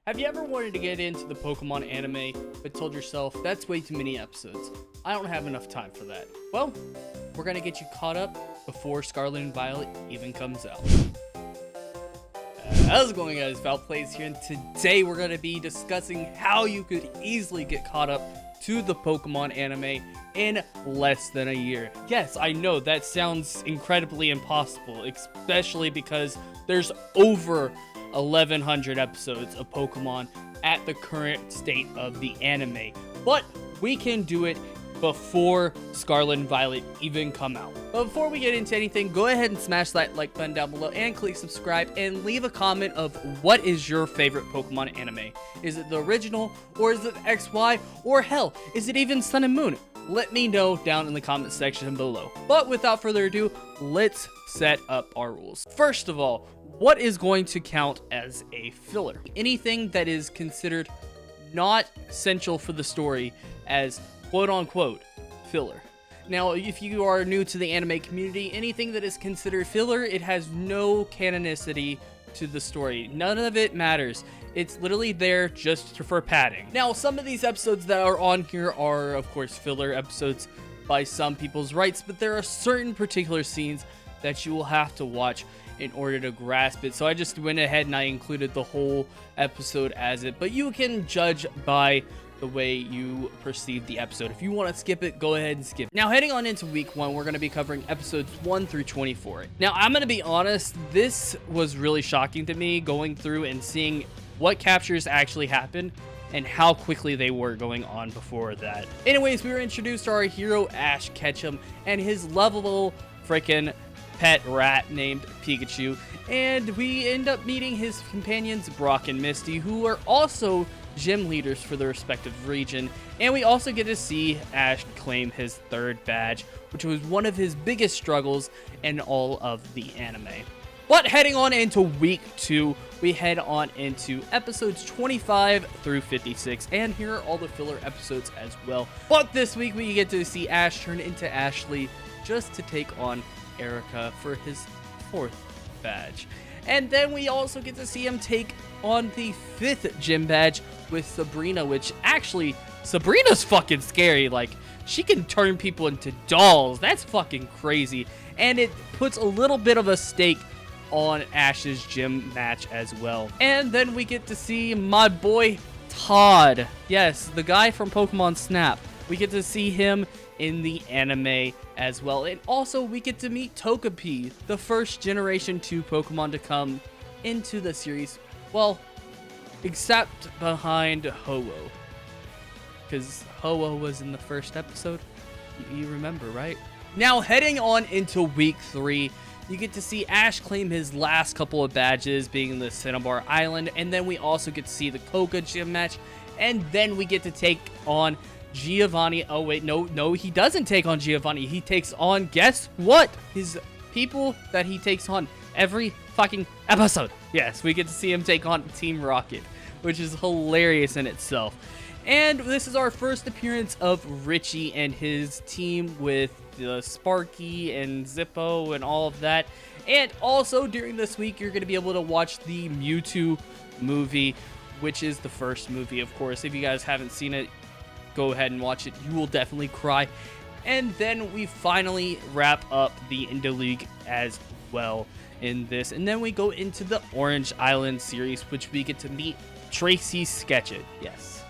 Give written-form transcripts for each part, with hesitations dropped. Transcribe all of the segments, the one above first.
Have you ever wanted to get into the Pokemon anime, but told yourself, that's way too many episodes. I don't have enough time for that. Well, we're gonna get you caught up before Scarlet and Violet even comes out. How's it going, guys? ValPlays here, and today we're gonna be discussing how you could easily get caught up to the Pokemon anime in less than a year. Yes, I know that sounds incredibly impossible, especially because there's over 1,100 episodes of Pokemon at the current state of the anime, but we can do it before Scarlet and Violet even come out. But before we get into anything, go ahead and smash that like button down below and click subscribe and leave a comment of what is your favorite Pokemon anime. Is it the original, or is it XY, or hell, is it even Sun and Moon? Let me know down in the comment section below. But without further ado, let's set up our rules. First of all, what is going to count as a filler? Anything that is considered not essential for the story as quote-unquote filler. Now, if you are new to the anime community, anything that is considered filler, it has no canonicity to the story. None of it matters. It's literally there just for padding. Now, some of these episodes that are on here are, of course, filler episodes by some people's rights, but there are certain particular scenes that you will have to watch in order to grasp it. So I just went ahead and I included the whole episode as it, but you can judge by the way you perceive the episode. If you want to skip it, go ahead and skip. Now, heading on into week 1, we're going to be covering episodes 1 through 24. Now, I'm going to be honest, this was really shocking to me, going through and seeing what captures actually happened and how quickly they were going on before that. Anyways, we were introduced to our hero Ash Ketchum and his lovable freaking pet rat named Pikachu, and we end up meeting his companions Brock and Misty, who are also gym leaders for their respective region, and we also get to see Ash claim his 3rd badge, which was one of his biggest struggles in all of the anime. But heading on into week 2, we head on into episodes 25 through 56, and here are all the filler episodes as well. But this week we get to see Ash turn into Ashley just to take on Erica for his 4th badge. And then we also get to see him take on the 5th gym badge with Sabrina, which actually, Sabrina's fucking scary. Like, she can turn people into dolls. That's fucking crazy. And it puts a little bit of a stake on Ash's gym match as well. And then we get to see my boy Todd. Yes, the guy from Pokemon Snap. We get to see him in the anime as well. And also we get to meet Togepi, the first generation 2 Pokemon to come into the series. Well, except behind Ho-Oh, because Ho-Oh was in the first episode. You remember, right? Now, heading on into week 3, you get to see Ash claim his last couple of badges, being the Cinnabar Island, and then we also get to see the Koga gym match, and then we get to take on Giovanni. Oh wait, no, he doesn't take on Giovanni. He takes on, guess what? His people that he takes on every fucking episode. Yes, we get to see him take on Team Rocket, which is hilarious in itself. And this is our first appearance of Richie and his team with Sparky and Zippo and all of that. And also during this week, you're going to be able to watch the Mewtwo movie, which is the first movie, of course. If you guys haven't seen it, go ahead and watch it. You will definitely cry. And then we finally wrap up the Indigo League as well in this. And then we go into the Orange Island series, which we get to meet Tracy Sketchit. Yes,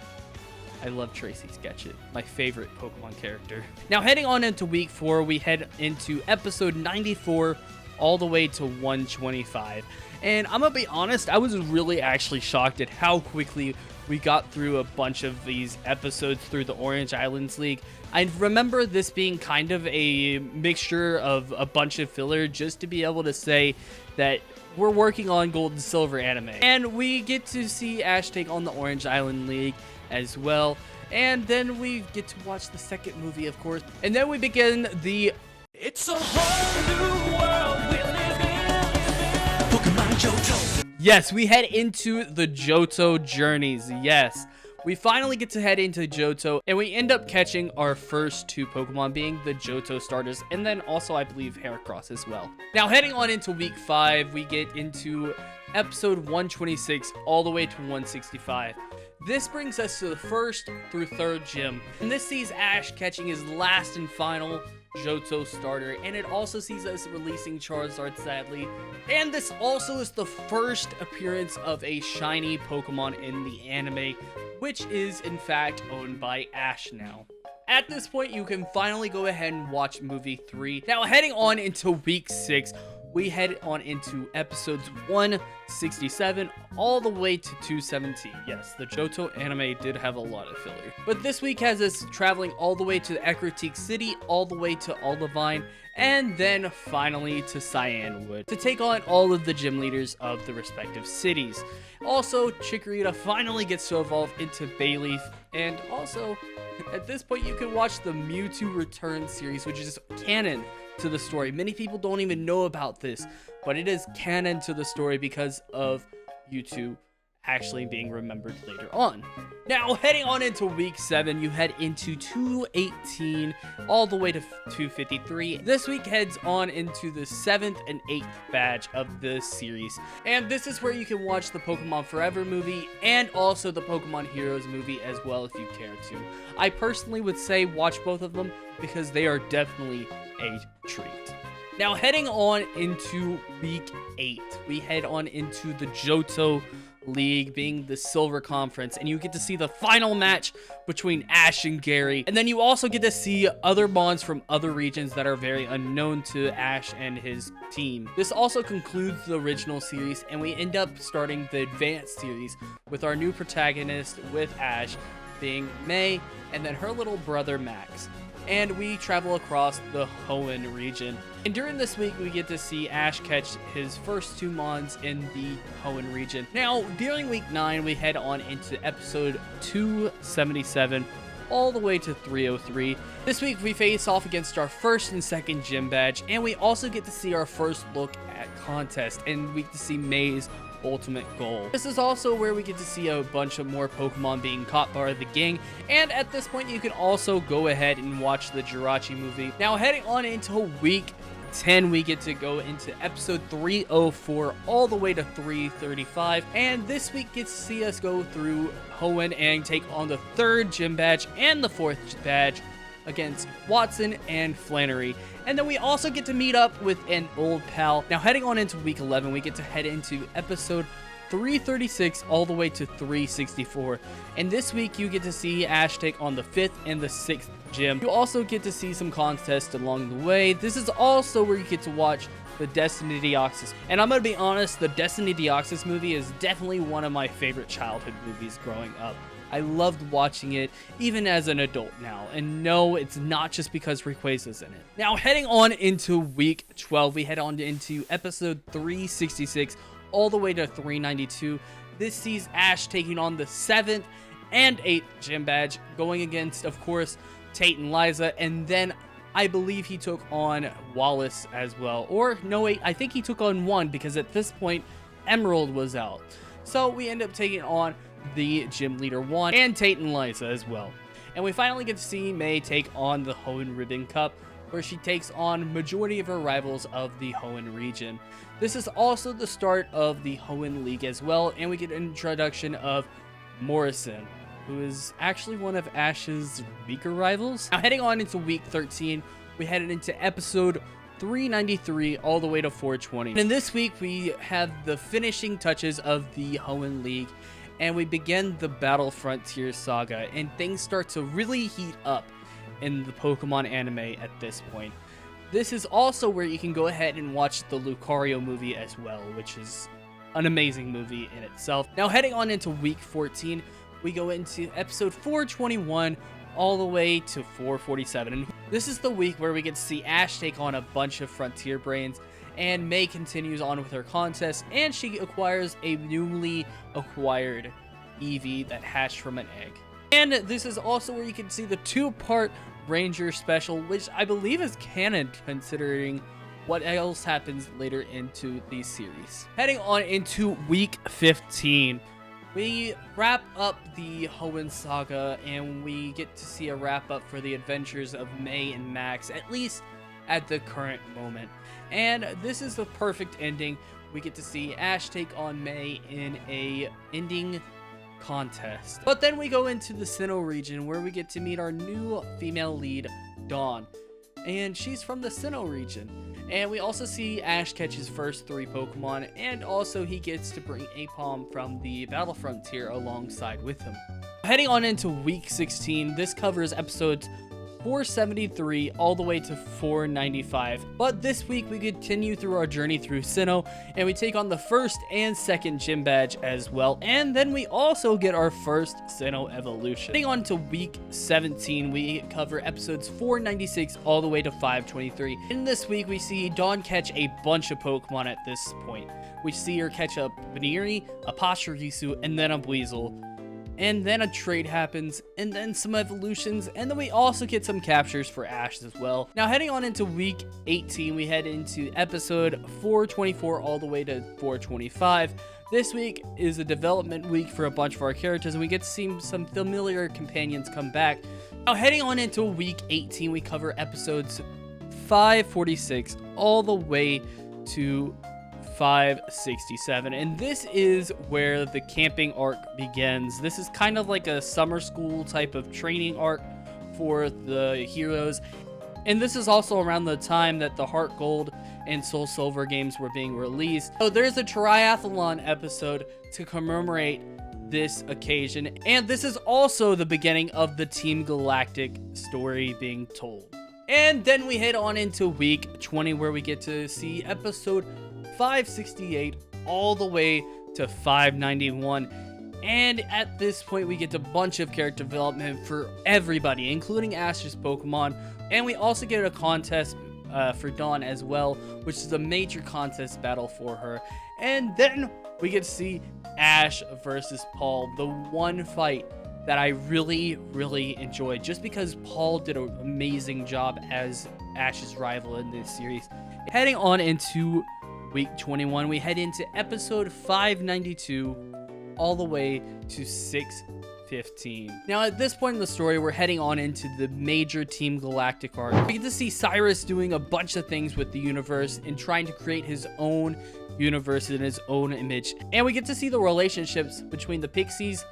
I love Tracy Sketchit, my favorite Pokemon character. Now, heading on into week 4, we head into episode 94 all the way to 125. And I'm gonna be honest, I was really actually shocked at how quickly we got through a bunch of these episodes through the Orange Islands League. I remember this being kind of a mixture of a bunch of filler just to be able to say that we're working on Gold and Silver anime. And we get to see Ash take on the Orange Island League as well. And then we get to watch the 2nd movie, of course. And then we begin the It's a Whole New World We Live In, Pokemon Johto. Yes, we head into the Johto journeys. Yes, we finally get to head into Johto, and we end up catching our first 2 Pokemon, being the Johto starters, and then also I believe Heracross as well. Now heading on into week 5, we get into episode 126 all the way to 165. This brings us to the 1st through 3rd gym, and this sees Ash catching his last and final Johto starter, and it also sees us releasing Charizard, sadly. And this also is the first appearance of a shiny Pokemon in the anime, which is in fact owned by Ash now. At this point, you can finally go ahead and watch movie 3. Now heading on into week 6, we head on into episodes 167 all the way to 217. Yes, the Johto anime did have a lot of filler. But this week has us traveling all the way to the Ecruteak City, all the way to Olivine, and then finally to Cyanwood to take on all of the gym leaders of the respective cities. Also, Chikorita finally gets to evolve into Bayleaf, and also, at this point, you can watch the Mewtwo Return series, which is canon to the story. Many people don't even know about this, but it is canon to the story because of Mewtwo actually being remembered later on. Now, heading on into week 7, you head into 218 all the way to 253. This week heads on into the 7th and 8th badge of the series, and this is where you can watch the Pokemon Forever movie and also the Pokemon Heroes movie as well if you care to. I personally would say watch both of them because they are definitely a treat. Now heading on into week 8, we head on into the Johto League, being the Silver Conference, and you get to see the final match between Ash and Gary, and then you also get to see other Mons from other regions that are very unknown to Ash and his team. This also concludes the original series, and we end up starting the Advanced series with our new protagonist with Ash being May, and then her little brother Max. And we travel across the Hoenn region. And during this week, we get to see Ash catch his first 2 Mons in the Hoenn region. Now, during week 9, we head on into episode 277, all the way to 303. This week, we face off against our 1st and 2nd gym badge, and we also get to see our first look at contest, and we get to see May's ultimate goal. This is also where we get to see a bunch of more Pokemon being caught by the gang, and at this point you can also go ahead and watch the Jirachi movie. Now heading on into week 10, we get to go into episode 304 all the way to 335, and this week gets to see us go through Hoenn and take on the 3rd gym badge and the 4th badge against Watson and Flannery. And then we also get to meet up with an old pal. Now heading on into week 11, we get to head into episode 336 all the way to 364. And this week you get to see Ash take on the 5th and the 6th gym. You also get to see some contests along the way. This is also where you get to watch the Destiny Deoxys. And I'm gonna be honest, the Destiny Deoxys movie is definitely one of my favorite childhood movies growing up. I loved watching it, even as an adult now. And no, it's not just because Rayquaza's in it. Now, heading on into week 12, we head on into episode 366, all the way to 392. This sees Ash taking on the 7th and 8th gym badge, going against, of course, Tate and Liza. And then I believe he took on Wallace as well. Or, no, wait, I think he took on 1 because at this point, Emerald was out. So we end up taking on the gym leader 1 and Tate and Liza as well. And we finally get to see May take on the Hoenn Ribbon Cup, where she takes on majority of her rivals of the Hoenn region. This is also the start of the Hoenn League as well, and we get an introduction of Morrison, who is actually one of Ash's weaker rivals. Now heading on into week 13, we headed into episode 393 all the way to 420. And this week we have the finishing touches of the Hoenn League, and we begin the Battle Frontier Saga, and things start to really heat up in the Pokemon anime at this point. This is also where you can go ahead and watch the Lucario movie as well, which is an amazing movie in itself. Now heading on into week 14, we go into episode 421 all the way to 447. And this is the week where we get to see Ash take on a bunch of Frontier Brains, and May continues on with her contest, and she acquires a newly acquired Eevee that hatched from an egg. And this is also where you can see the 2-part Ranger special, which I believe is canon considering what else happens later into the series. Heading on into week 15, we wrap up the Hoenn saga, and we get to see a wrap up for the adventures of May and Max, at least at the current moment. And this is the perfect ending. We get to see Ash take on May in a ending contest. But then we go into the Sinnoh region, where we get to meet our new female lead, Dawn. And she's from the Sinnoh region. And we also see Ash catch his first 3 Pokemon, and also he gets to bring Apom from the Battle Frontier alongside with him. Heading on into week 16, this covers episodes 473 all the way to 495. But this week we continue through our journey through Sinnoh, and we take on the first and second gym badge as well, and then we also get our first Sinnoh evolution. Heading on to week 17, we cover episodes 496 all the way to 523. In this week we see Dawn catch a bunch of Pokemon at this point. We see her catch a Baniri, a Pachirisu, and then a Buizel. And then a trade happens, and then some evolutions, and then we also get some captures for Ash as well. Now heading on into week 18, we head into episode 424 all the way to 425. This week is a development week for a bunch of our characters, and we get to see some familiar companions come back. Now heading on into week 18, we cover episodes 546 all the way to 567, and this is where the camping arc begins. This is kind of like a summer school type of training arc for the heroes, and this is also around the time that the Heart Gold and Soul Silver games were being released. So there's a triathlon episode to commemorate this occasion, and this is also the beginning of the Team Galactic story being told. And then we head on into week 20, where we get to see episode 568 all the way to 591, and at this point we get a bunch of character development for everybody, including Ash's Pokemon, and we also get a contest for Dawn as well, which is a major contest battle for her. And then we get to see Ash versus Paul, the one fight that I really enjoyed, just because Paul did an amazing job as Ash's rival in this series. Heading on into week 21, we head into episode 592 all the way to 615. Now at this point in the story, we're heading on into the major Team Galactic arc. We get to see Cyrus doing a bunch of things with the universe and trying to create his own universe in his own image. And we get to see the relationships between the Pixies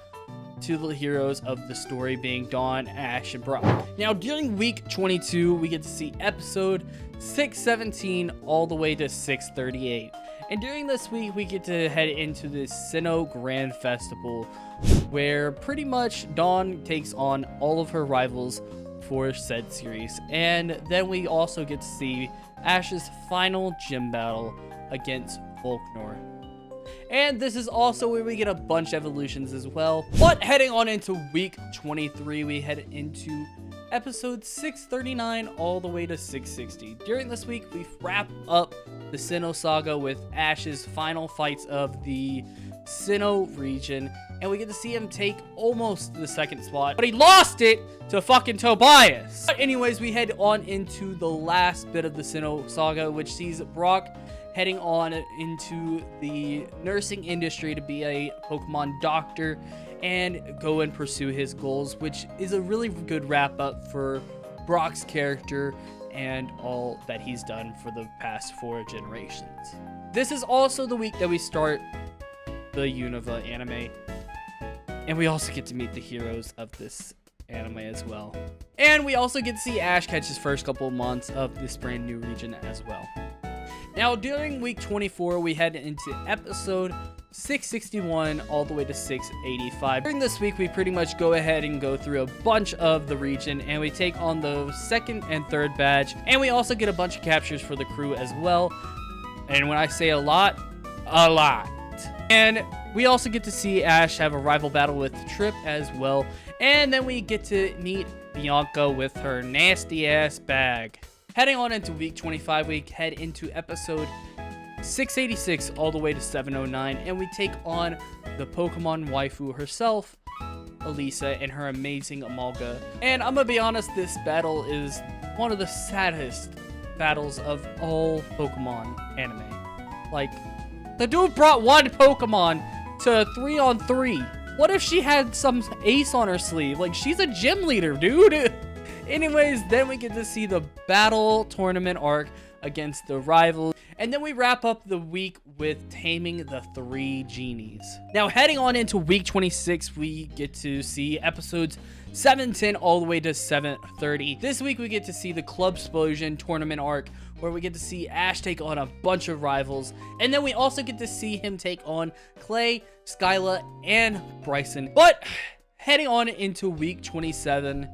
to the heroes of the story, being Dawn, Ash, and Brock. Now during week 22, we get to see episode 617 all the way to 638. And during this week, we get to head into the Sinnoh Grand Festival, where pretty much Dawn takes on all of her rivals for said series. And then we also get to see Ash's final gym battle against Volknor. And this is also where we get a bunch of evolutions as well. But heading on into week 23, we head into episode 639 all the way to 660. During this week, we wrap up the Sinnoh saga with Ash's final fights of the Sinnoh region, and we get to see him take almost the second spot, but he lost it to fucking Tobias. But anyways, we head on into the last bit of the Sinnoh saga, which sees Brock heading on into the nursing industry to be a Pokemon doctor and go and pursue his goals, which is a really good wrap up for Brock's character and all that he's done for the past 4 generations. This is also the week that we start the Unova anime, and we also get to meet the heroes of this anime as well. And we also get to see Ash catch his first couple of months of this brand new region as well. Now, during week 24, we head into episode 661 all the way to 685. During this week, we pretty much go ahead and go through a bunch of the region, and we take on the second and third badge, and we also get a bunch of captures for the crew as well. And when I say a lot. And we also get to see Ash have a rival battle with Trip as well. And then we get to meet Bianca with her nasty ass bag. Heading on into week 25, we head into episode 686 all the way to 709, and we take on the Pokemon waifu herself, Elisa, and her amazing Amalga. And I'm gonna be honest, this battle is one of the saddest battles of all Pokemon anime. Like, the dude brought one Pokemon to 3-on-3. What if she had some ace on her sleeve? Like, she's a gym leader, dude. Anyways, then we get to see the battle tournament arc against the rivals. And then we wrap up the week with taming the 3 genies. Now, heading on into week 26, we get to see episodes 710 all the way to 730. This week, we get to see the Club Explosion tournament arc, where we get to see Ash take on a bunch of rivals. And then we also get to see him take on Clay, Skyla, and Bryson. But heading on into week 27,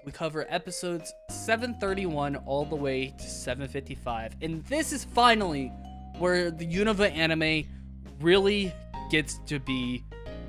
we cover episodes 731 all the way to 755. And this is finally where the Unova anime really gets to be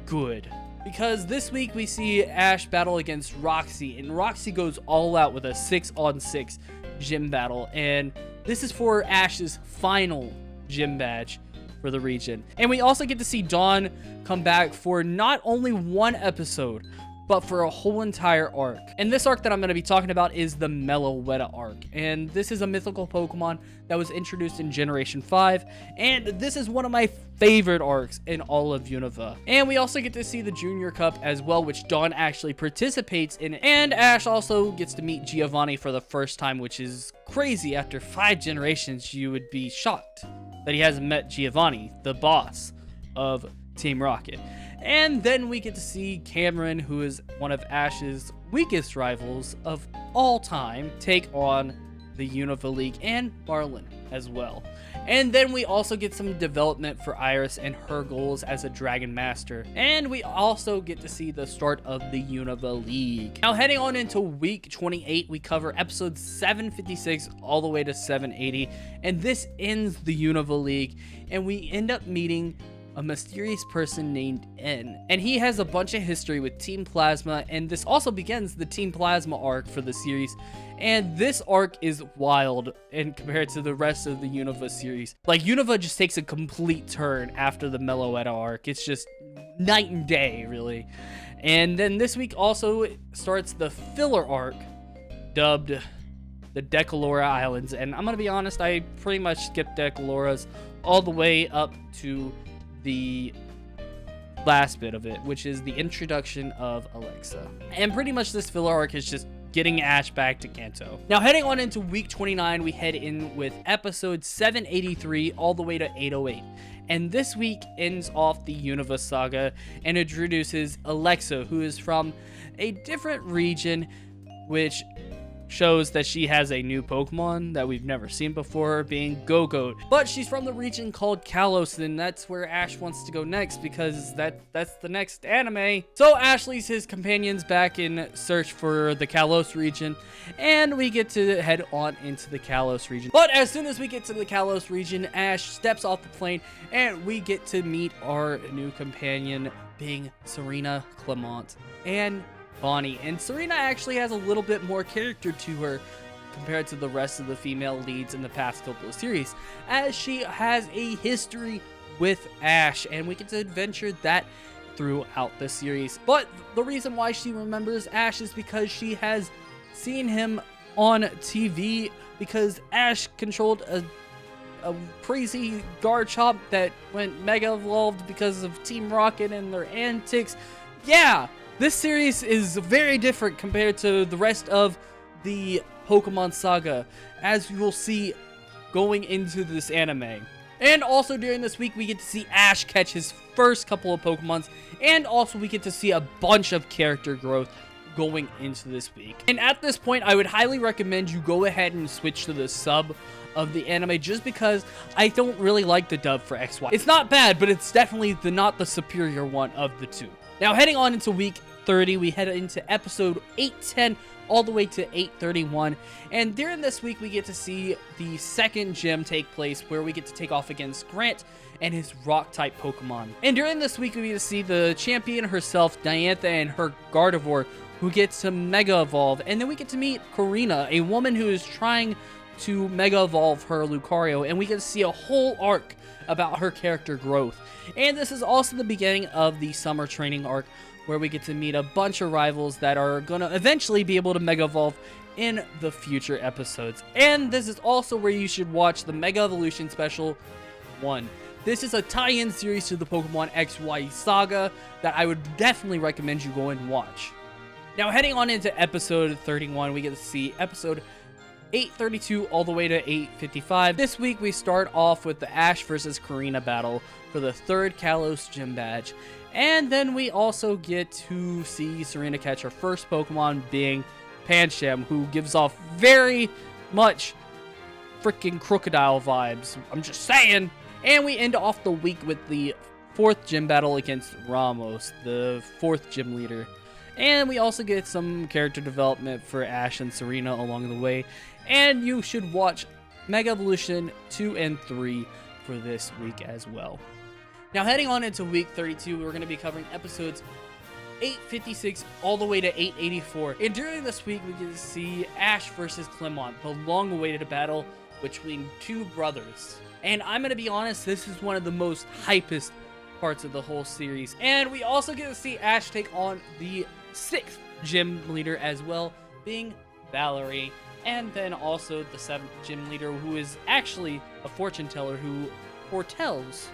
good. Because this week we see Ash battle against Roxy, and Roxy goes all out with a 6-on-6 gym battle. And this is for Ash's final gym badge for the region. And we also get to see Dawn come back for not only one episode, but for a whole entire arc. And this arc that I'm going to be talking about is the Meloetta arc. And this is a mythical Pokemon that was introduced in Generation 5. And this is one of my favorite arcs in all of Unova. And we also get to see the Junior Cup as well, which Dawn actually participates in. And Ash also gets to meet Giovanni for the first time, which is crazy. After 5 generations, you would be shocked that he hasn't met Giovanni, the boss of Team Rocket. And then we get to see Cameron, who is one of Ash's weakest rivals of all time, take on the Indigo League and Marlin as well. And then we also get some development for Iris and her goals as a Dragon Master. And we also get to see the start of the Indigo League. Now, heading on into week 28, we cover episodes 756 all the way to 780. And this ends the Indigo League, and we end up meeting a mysterious person named N. And he has a bunch of history with Team Plasma, and this also begins the Team Plasma arc for the series. And this arc is wild in compared to the rest of the Unova series. Like, Unova just takes a complete turn after the Meloetta arc. It's just night and day, really. And then this week also starts the filler arc, dubbed the Decalora Islands. And I'm gonna be honest, I pretty much skipped Decaloras all the way up to the last bit of it, which is the introduction of Alexa. And pretty much this filler arc is just getting Ash back to Kanto. Now, heading on into week 29, we head in with episode 783 all the way to 808. And this week ends off the Unova saga and introduces Alexa, who is from a different region, which shows that she has a new Pokemon that we've never seen before, being Go-Goat. But she's from the region called Kalos, and that's where Ash wants to go next, because that's the next anime. So Ash leads his companions back in search for the Kalos region, and we get to head on into the Kalos region. But as soon as we get to the Kalos region, Ash steps off the plane, and we get to meet our new companion, being Serena, Clement, and Bonnie. And Serena actually has a little bit more character to her compared to the rest of the female leads in the past couple of series, as she has a history with Ash, and we get to adventure that throughout the series. But the reason why she remembers Ash is because she has seen him on TV, because Ash controlled a crazy Garchomp that went Mega Evolved because of Team Rocket and their antics. Yeah! This series is very different compared to the rest of the Pokemon saga, as you will see going into this anime. And also during this week, we get to see Ash catch his first couple of Pokemons, and also we get to see a bunch of character growth going into this week. And at this point, I would highly recommend you go ahead and switch to the sub of the anime, just because I don't really like the dub for XY. It's not bad, but it's definitely not the superior one of the two. Now, heading on into week 30, we head into episode 810 all the way to 831, and during this week we get to see the second gym take place, where we get to take off against Grant and his rock type Pokemon. And during this week we get to see the champion herself, Diantha, and her Gardevoir, who gets to Mega Evolve. And then we get to meet Karina, a woman who is trying to Mega Evolve her Lucario, and we get to see a whole arc about her character growth. And this is also the beginning of the summer training arc, where we get to meet a bunch of rivals that are gonna eventually be able to Mega Evolve in the future episodes. And this is also where you should watch the Mega Evolution Special 1, This is a tie-in series to the Pokemon XY saga that I would definitely recommend you go and watch. Now, heading on into episode 31, we get to see episode 832 all the way to 855. This week, we start off with the Ash versus Karina battle for the 3rd Kalos gym badge. And then we also get to see Serena catch her first Pokemon, being Pancham, who gives off very much freaking crocodile vibes. I'm just saying. And we end off the week with the 4th gym battle against Ramos, the 4th gym leader. And we also get some character development for Ash and Serena along the way. And you should watch Mega Evolution 2 and 3 for this week as well. Now, heading on into week 32, we're going to be covering episodes 856 all the way to 884. And during this week, we get to see Ash versus Clemont, the long-awaited battle between two brothers. And I'm going to be honest, this is one of the most hypest parts of the whole series. And we also get to see Ash take on the 6th gym leader as well, being Valerie. And then also the 7th gym leader, who is actually a fortune teller who foretells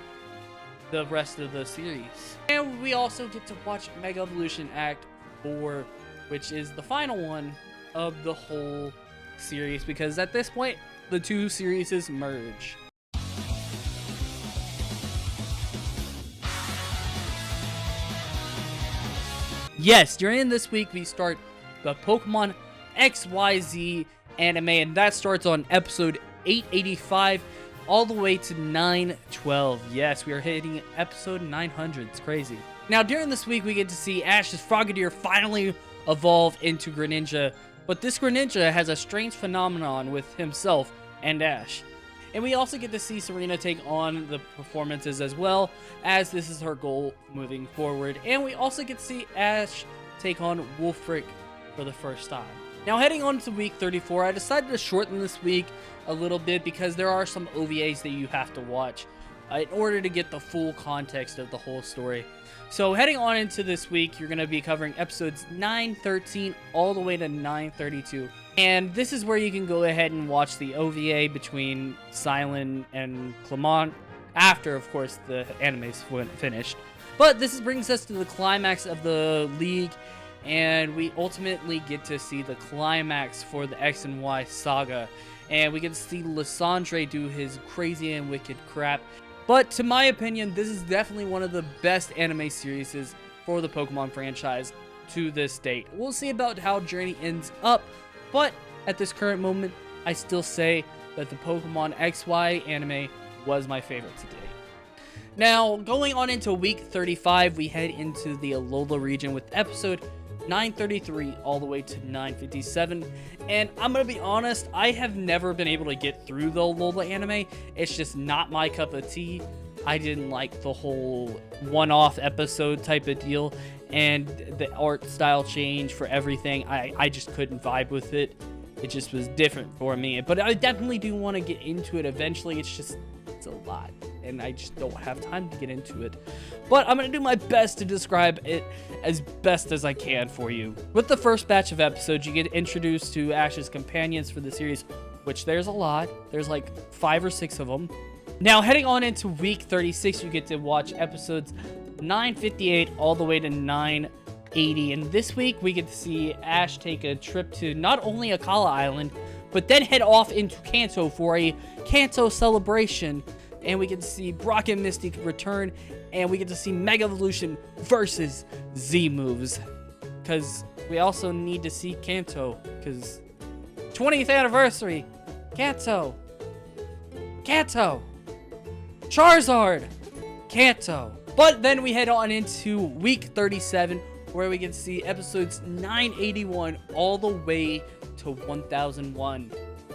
the rest of the series. And we also get to watch Mega Evolution Act 4, which is the final one of the whole series, because at this point, the two series merge. Yes, during this week, we start the Pokemon XYZ anime, and that starts on episode 885 all the way to 912. Yes, we are hitting episode 900. It's crazy. Now, during this week, we get to see Ash's Frogadier finally evolve into Greninja, but this Greninja has a strange phenomenon with himself and Ash. And we also get to see Serena take on the performances as well, as this is her goal moving forward. And we also get to see Ash take on Wolfric for the first time. Now, heading on to week 34, I decided to shorten this week a little bit because there are some OVAs that you have to watch in order to get the full context of the whole story. So heading on into this week, you're going to be covering episodes 913 all the way to 932. And this is where you can go ahead and watch the OVA between Silent and Clement after, of course, the anime's finished. But this brings us to the climax of the league, and we ultimately get to see the climax for the X and Y saga. And we get to see Lysandre do his crazy and wicked crap. But to my opinion, this is definitely one of the best anime series for the Pokemon franchise to this date. We'll see about how Journey ends up, but at this current moment, I still say that the Pokemon XY anime was my favorite to date. Now, going on into week 35, we head into the Alola region with episode 933 all the way to 957. And I'm gonna be honest, I have never been able to get through the Alola anime. It's just not my cup of tea. I didn't like the whole one-off episode type of deal, and the art style change for everything. I just couldn't vibe with it. It just was different for me. But I definitely do want to get into it eventually. It's a lot, and I just don't have time to get into it. But I'm going to do my best to describe it as best as I can for you. With the first batch of episodes, you get introduced to Ash's companions for the series, which there's a lot. There's like 5 or 6 of them. Now, heading on into week 36, you get to watch episodes 958 all the way to 980. And this week, we get to see Ash take a trip to not only Akala Island, but then head off into Kanto for a Kanto celebration. And we get to see Brock and Mystic return, and we get to see Mega Evolution versus Z moves. Because we also need to see Kanto, because 20th anniversary, Kanto, Charizard, Kanto. But then we head on into week 37, where we get to see episodes 981 all the way to 1001.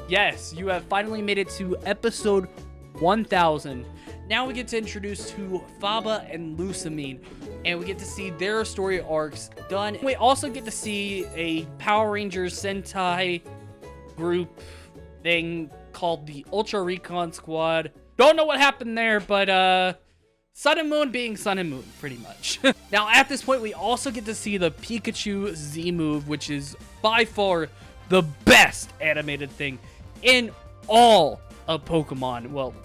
Yes, you have finally made it to episode 1000. Now we get to introduce to Faba and Lusamine, and we get to see their story arcs done. We also get to see a Power Rangers Sentai group thing called the Ultra Recon Squad. Don't know what happened there, but Sun and Moon being Sun and Moon, pretty much. Now, at this point, we also get to see the Pikachu Z move, which is by far the best animated thing in all of Pokemon. Well,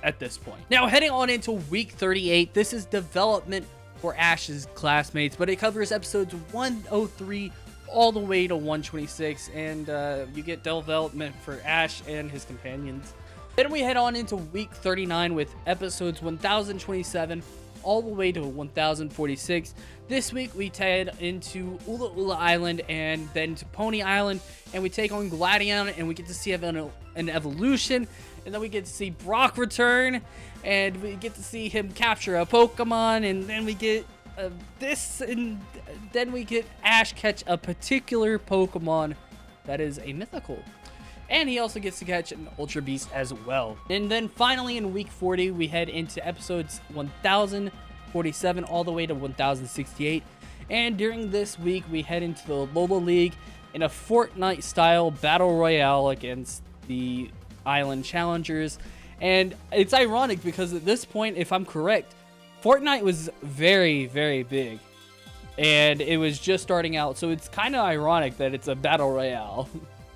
at this point. Now, heading on into week 38, this is development for Ash's classmates, but it covers episodes 103 all the way to 126, and you get development for Ash and his companions. Then we head on into week 39 with episodes 1027 all the way to 1046. This week we head into Ula Ula Island and then to Pony Island, and we take on Gladion, and we get to see an evolution, and then we get to see Brock return, and we get to see him capture a Pokemon, and then we get this, and then we get Ash catch a particular Pokemon that is a mythical. And he also gets to catch an Ultra Beast as well. And then finally in week 40, we head into episodes 1047 all the way to 1068. And during this week, we head into the Alola League in a Fortnite-style battle royale against the Island Challengers. And it's ironic because at this point, if I'm correct, Fortnite was very, very big. And it was just starting out, so it's kind of ironic that it's a battle royale.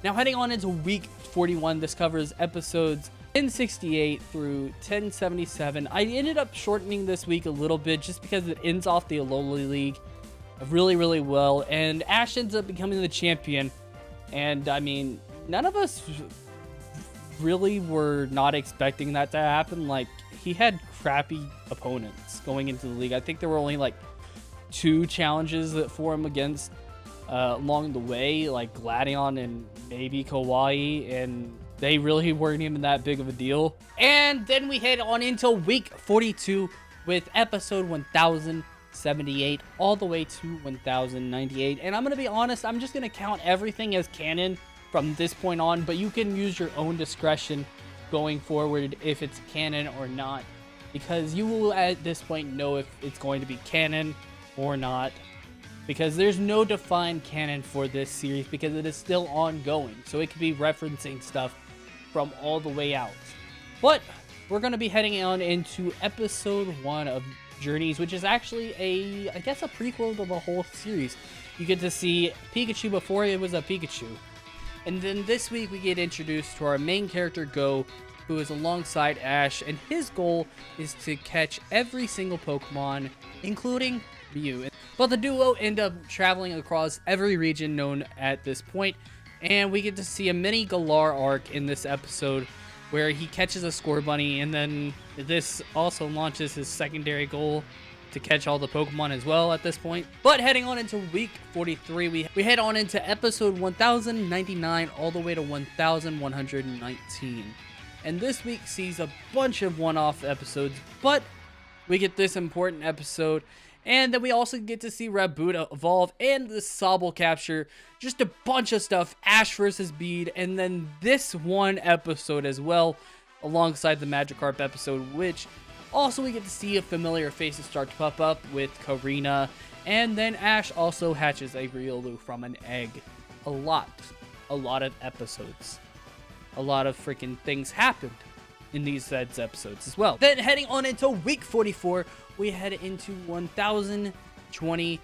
Now, heading on into week 41, this covers episodes 1068 through 1077. I ended up shortening this week a little bit just because it ends off the Alola League really, really well. And Ash ends up becoming the champion. And, I mean, none of us really were not expecting that to happen. Like, he had crappy opponents going into the league. I think there were only, like, 2 challenges that for him against along the way, like Gladion and maybe Kawaii, and they really weren't even that big of a deal. And then we head on into week 42 with episode 1078 all the way to 1098. And I'm going to be honest, I'm just going to count everything as canon from this point on, but you can use your own discretion going forward if it's canon or not, because you will at this point know if it's going to be canon or not, because there's no defined canon for this series because it is still ongoing, so it could be referencing stuff from all the way out. But we're going to be heading on into episode 1 of Journeys, which is actually I guess a prequel to the whole series. You get to see Pikachu before it was a Pikachu. And then this week we get introduced to our main character, Go, who is alongside Ash, and his goal is to catch every single Pokemon, including Mew. But the duo end up traveling across every region known at this point, and we get to see a mini Galar arc in this episode where he catches a Scorbunny, and then this also launches his secondary goal to catch all the Pokemon as well at this point. But heading on into week 43, we head on into episode 1099 all the way to 1119. And this week sees a bunch of one-off episodes, but we get this important episode. And then we also get to see Rabuda evolve and the Sobble capture. Just a bunch of stuff. Ash versus Bede. And then this one episode as well, alongside the Magikarp episode, which also we get to see a familiar faces start to pop up with Karina. And then Ash also hatches a Riolu from an egg. A lot of episodes. A lot of freaking things happened in these Zeds episodes as well. Then heading on into week 44, we head into 1020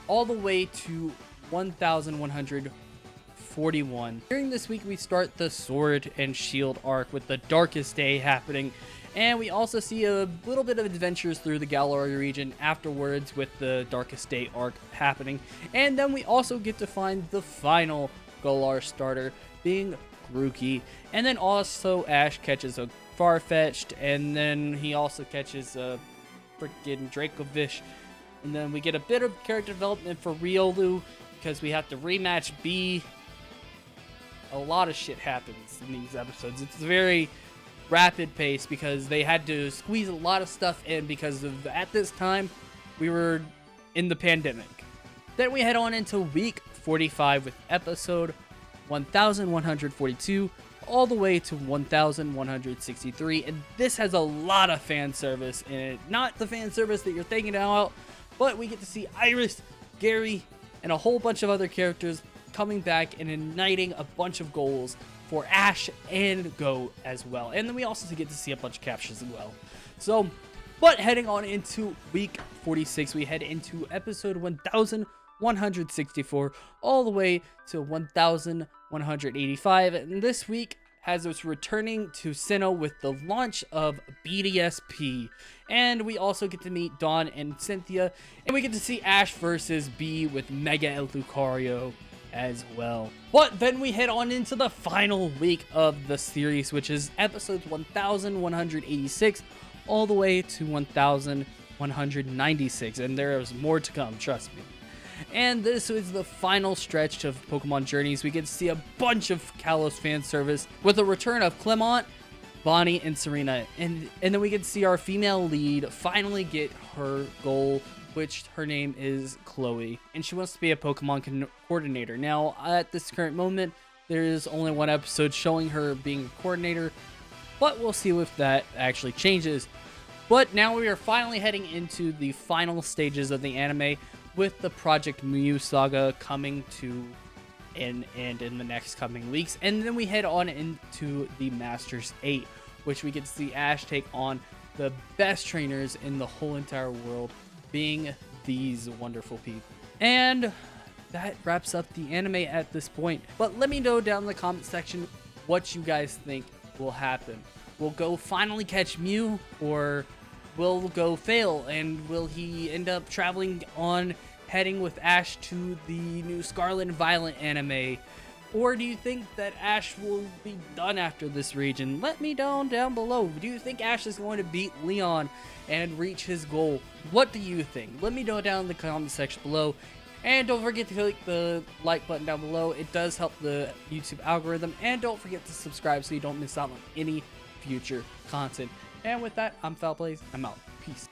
all the way to 1141. During this week, we start the Sword and Shield arc with the Darkest Day happening, and we also see a little bit of adventures through the Galar region afterwards with the Darkest Day arc happening. And then we also get to find the final Galar starter being Grookey, and then also Ash catches a Farfetch'd, and then he also catches a freaking Dracovish, and then we get a bit of character development for Riolu because we have to rematch B. A lot of shit happens in these episodes. It's very rapid pace because they had to squeeze a lot of stuff in because of, at this time, we were in the pandemic. Then we head on into week 45 with episode 1142 all the way to 1163, and this has a lot of fan service in it. Not the fan service that you're thinking about, but we get to see Iris, Gary, and a whole bunch of other characters coming back and igniting a bunch of goals for Ash and Go as well. And then we also get to see a bunch of captures as well. So, but heading on into week 46, we head into episode 1164 all the way to 1185. And this week has us returning to Sinnoh with the launch of BDSP. And we also get to meet Dawn and Cynthia, and we get to see Ash versus B with Mega and Lucario as well. But then we head on into the final week of the series, which is episodes 1186 all the way to 1196, and there is more to come, trust me. And this is the final stretch of Pokemon Journeys. We get to see a bunch of Kalos fan service with the return of Clement, Bonnie, and Serena, and then we get to see our female lead finally get her goal, which her name is Chloe, and she wants to be a Pokemon coordinator. Now, at this current moment, there is only one episode showing her being a coordinator, but we'll see if that actually changes. But now we are finally heading into the final stages of the anime, with the Project Mew saga coming to an end in the next coming weeks. And then we head on into the Masters 8, which we get to see Ash take on the best trainers in the whole entire world, being these wonderful people. And that wraps up the anime at this point. But let me know down in the comment section what you guys think will happen. Will Go finally catch Mew, or will Go fail, and will he end up traveling on, heading with Ash to the new Scarlet and Violet anime? Or do you think that Ash will be done after this region? Let me know down below. Do you think Ash is going to beat Leon and reach his goal? What do you think? Let me know down in the comment section below. And don't forget to click the like button down below. It does help the YouTube algorithm. And don't forget to subscribe so you don't miss out on any future content. And with that, I'm Foul Plays. I'm out. Peace.